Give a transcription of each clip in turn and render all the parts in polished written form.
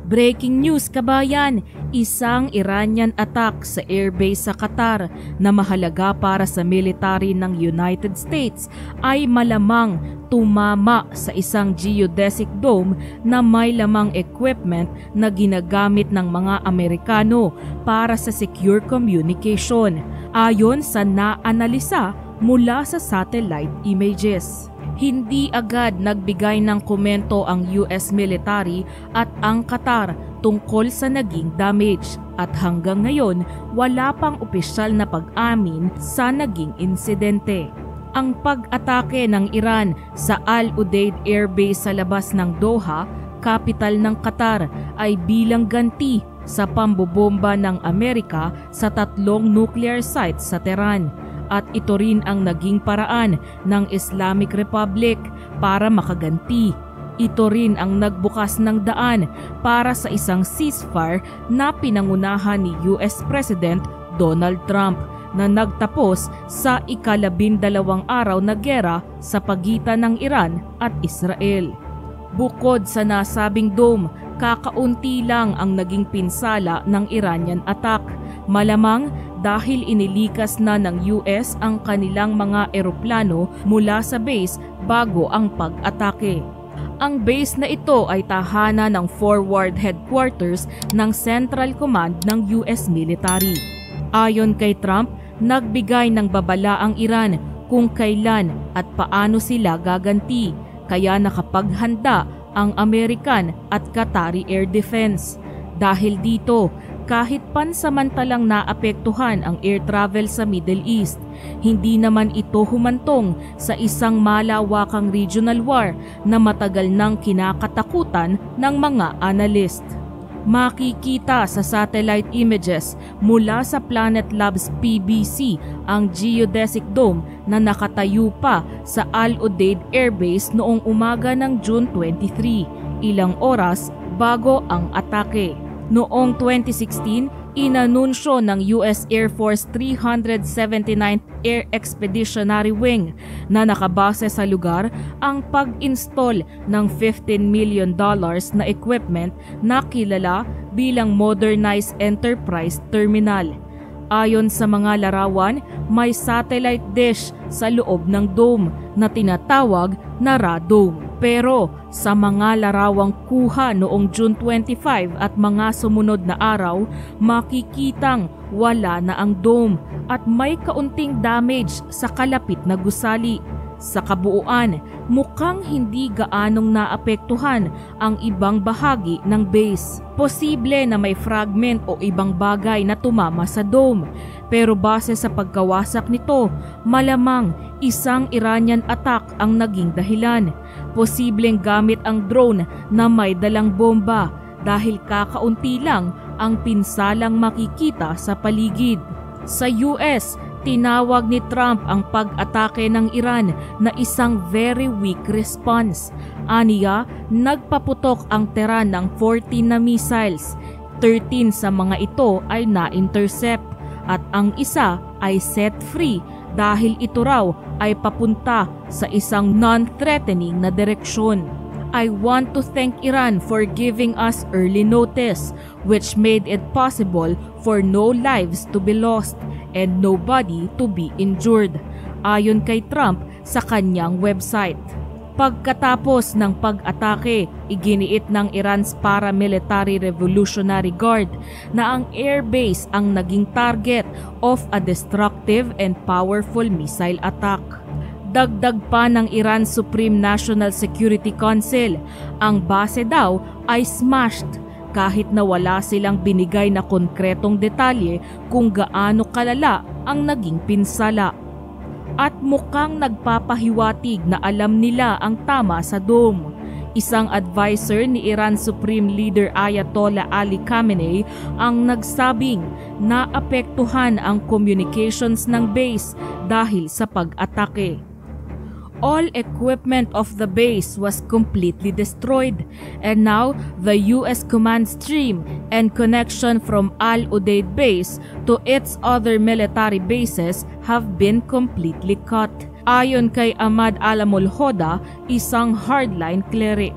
Breaking news kabayan, isang Iranian attack sa airbase sa Qatar na mahalaga para sa military ng United States ay malamang tumama sa isang geodesic dome na may lamang equipment na ginagamit ng mga Amerikano para sa secure communication, ayon sa naanalisa mula sa satellite images. Hindi agad nagbigay ng komento ang US military at ang Qatar tungkol sa naging damage at hanggang ngayon wala pang opisyal na pag-amin sa naging insidente. Ang pag-atake ng Iran sa Al Udeid Air Base sa labas ng Doha, capital ng Qatar, ay bilang ganti sa pambobomba ng Amerika sa 3 nuclear sites sa Tehran. At ito rin ang naging paraan ng Islamic Republic para makaganti. Ito rin ang nagbukas ng daan para sa isang ceasefire na pinangunahan ni US President Donald Trump na nagtapos sa ika-12 araw na giyera sa pagitan ng Iran at Israel. Bukod sa nasabing dome, kakaunti lang ang naging pinsala ng Iranian attack. Malamang dahil inilikas na ng US ang kanilang mga eroplano mula sa base bago ang pag-atake. Ang base na ito ay tahanan ng forward headquarters ng Central Command ng US military. Ayon kay Trump, nagbigay ng babala ang Iran kung kailan at paano sila gaganti, kaya nakapaghanda ang American at Qatari Air Defense. Dahil dito, kahit pansamantalang naapektuhan ang air travel sa Middle East, hindi naman ito humantong sa isang malawakang regional war na matagal nang kinakatakutan ng mga analyst. Makikita sa satellite images mula sa Planet Labs PBC ang geodesic dome na nakatayo pa sa Al Udeid Air Base noong umaga ng June 23, ilang oras bago ang atake. Noong 2016, inanunsyo ng US Air Force 379th Air Expeditionary Wing na nakabase sa lugar ang pag-install ng $15 million na equipment na kilala bilang Modernized Enterprise Terminal. Ayon sa mga larawan, may satellite dish sa loob ng dome na tinatawag na radome. Pero sa mga larawang kuha noong June 25 at mga sumunod na araw, makikitang wala na ang dome at may kaunting damage sa kalapit na gusali. Sa kabuuan, mukhang hindi gaanong naapektuhan ang ibang bahagi ng base. Posible na may fragment o ibang bagay na tumama sa dome, pero base sa pagkawasak nito, malamang isang Iranian attack ang naging dahilan. Posibleng gamit ang drone na may dalang bomba dahil kakaunti lang ang pinsalang makikita sa paligid. Sa US, tinawag ni Trump ang pag-atake ng Iran na isang very weak response. Aniya, nagpaputok ang Tehran ng 14 na missiles. 13 sa mga ito ay na-intercept at ang isa ay set free dahil ito raw ay papunta sa isang non-threatening na direksyon. I want to thank Iran for giving us early notice, which made it possible for no lives to be lost and nobody to be injured, ayon kay Trump sa kanyang website. Pagkatapos ng pag-atake, iginiit ng Iran's Paramilitary Revolutionary Guard na ang airbase ang naging target of a destructive and powerful missile attack. Dagdag pa ng Iran's Supreme National Security Council, ang base daw ay smashed kahit na wala silang binigay na konkretong detalye kung gaano kalala ang naging pinsala. At mukhang nagpapahiwatig na alam nila ang tama sa dome. Isang advisor ni Iran Supreme Leader Ayatollah Ali Khamenei ang nagsabing naapektuhan ang communications ng base dahil sa pag-atake. All equipment of the base was completely destroyed, and now the US command stream and connection from Al Udeid base to its other military bases have been completely cut, ayon kay Ahmad Alamul Hoda, isang hardline cleric.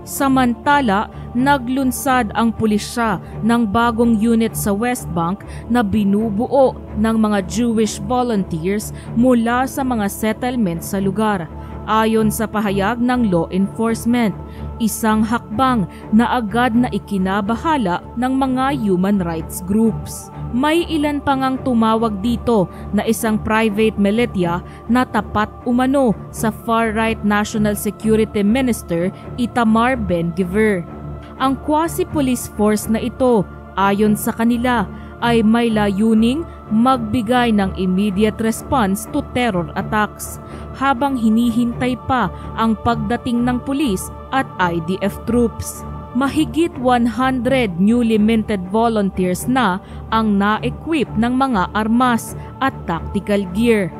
Samantala, naglunsad ang pulisya ng bagong unit sa West Bank na binubuo ng mga Jewish volunteers mula sa mga settlement sa lugar. Ayon sa pahayag ng law enforcement, isang hakbang na agad na ikinabahala ng mga human rights groups. May ilan pa ngang tumawag dito na isang private militia na tapat umano sa far-right National Security Minister Itamar Ben-Gvir. Ang quasi-police force na ito, ayon sa kanila, ay may layuning magbigay ng immediate response to terror attacks habang hinihintay pa ang pagdating ng pulis at IDF troops. Mahigit 100 newly minted volunteers na ang na-equip ng mga armas at tactical gear.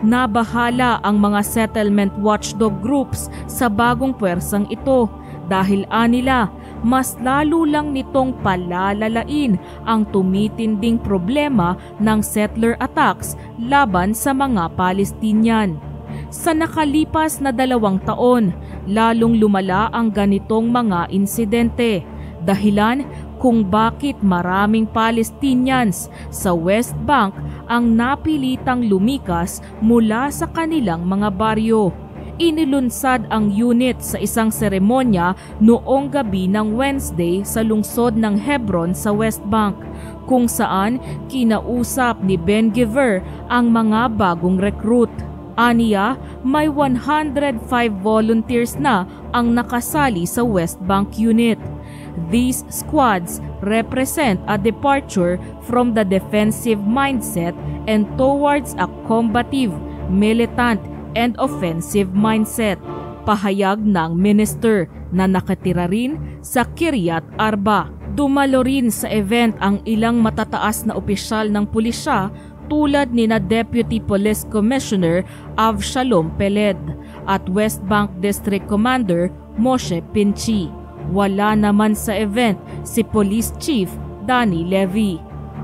Nabahala ang mga settlement watchdog groups sa bagong puwersang ito dahil anila mas lalo lang nitong palalalain ang tumitinding problema ng settler attacks laban sa mga Palestinian. Sa nakalipas na 2 taon, lalong lumala ang ganitong mga insidente, dahilan kung bakit maraming Palestinians sa West Bank ang napilitang lumikas mula sa kanilang mga baryo. Inilunsad ang unit sa isang seremonya noong gabi ng Wednesday sa lungsod ng Hebron sa West Bank, kung saan kinausap ni Ben-Gvir ang mga bagong recruit. Aniya, may 105 volunteers na ang nakasali sa West Bank unit. These squads represent a departure from the defensive mindset and towards a combative, militant, and offensive mindset. Pahayag ng minister na nakatira rin sa Kiryat Arba. Dumalo rin sa event ang ilang matataas na opisyal ng pulisya tulad ni na Deputy Police Commissioner Avshalom Peled at West Bank District Commander Moshe Pinchi. Wala naman sa event si Police Chief Danny Levy.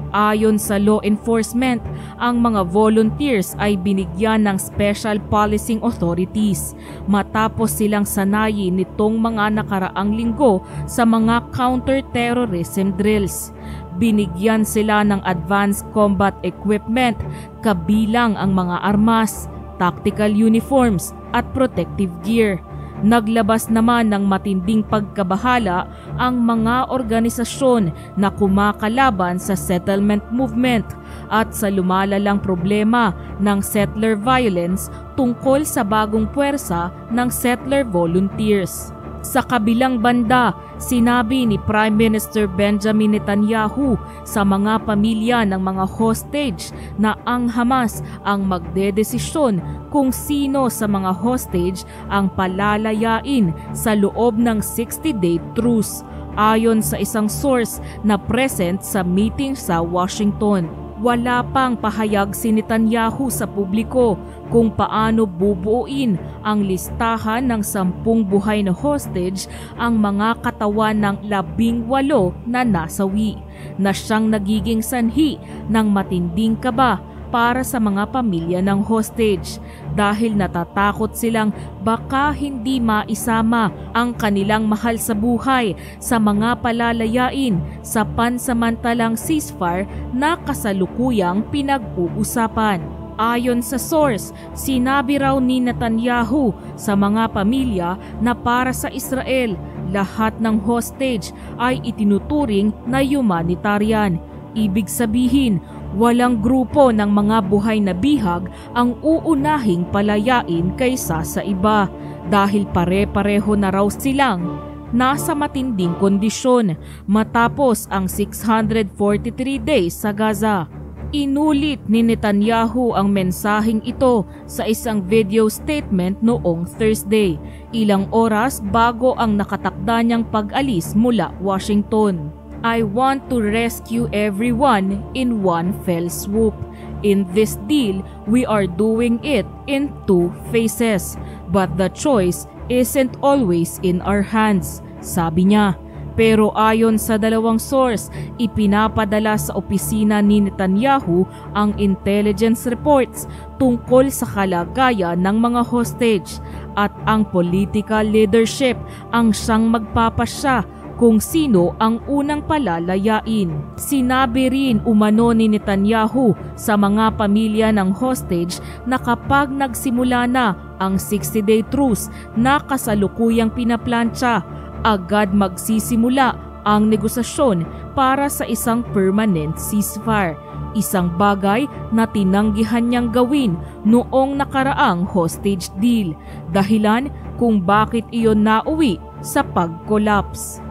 Ayon sa law enforcement, ang mga volunteers ay binigyan ng special policing authorities matapos silang sanayin nitong mga nakaraang linggo sa mga counter-terrorism drills. Binigyan sila ng advanced combat equipment kabilang ang mga armas, tactical uniforms at protective gear. Naglabas naman ng matinding pagkabahala ang mga organisasyon na kumakalaban sa settlement movement at sa lumalalang problema ng settler violence tungkol sa bagong puwersa ng settler volunteers. Sa kabilang banda, sinabi ni Prime Minister Benjamin Netanyahu sa mga pamilya ng mga hostage na ang Hamas ang magdedesisyon kung sino sa mga hostage ang palalayain sa loob ng 60-day truce, ayon sa isang source na present sa meeting sa Washington. Wala pang pahayag si Netanyahu sa publiko kung paano bubuuin ang listahan ng 10 buhay na hostage ang mga katawan ng 18 na nasawi, na siyang nagiging sanhi ng matinding kaba para sa mga pamilya ng hostage dahil natatakot silang baka hindi maisama ang kanilang mahal sa buhay sa mga palalayain sa pansamantalang ceasefire na kasalukuyang pinag-uusapan. Ayon sa source, sinabi raw ni Netanyahu sa mga pamilya na para sa Israel, lahat ng hostage ay itinuturing na humanitarian. Ibig sabihin, walang grupo ng mga buhay na bihag ang uunahing palayain kaysa sa iba dahil pare-pareho na raw silang nasa matinding kondisyon matapos ang 643 days sa Gaza. Inulit ni Netanyahu ang mensaheng ito sa isang video statement noong Thursday, ilang oras bago ang nakatakda niyang pag-alis mula Washington. I want to rescue everyone in one fell swoop. In this deal, we are doing it in 2 phases. But the choice isn't always in our hands, sabi niya. Pero ayon sa dalawang source, ipinapadala sa opisina ni Netanyahu ang intelligence reports tungkol sa kalagayan ng mga hostage at ang political leadership ang siyang magpapasya kung sino ang unang palalayain. Sinabi rin umano ni Netanyahu sa mga pamilya ng hostage na kapag nagsimula na ang 60-day truce na kasalukuyang pinaplantsa, agad magsisimula ang negosasyon para sa isang permanent ceasefire. Isang bagay na tinanggihan niyang gawin noong nakaraang hostage deal, dahilan kung bakit iyon nauwi sa pag-collapse.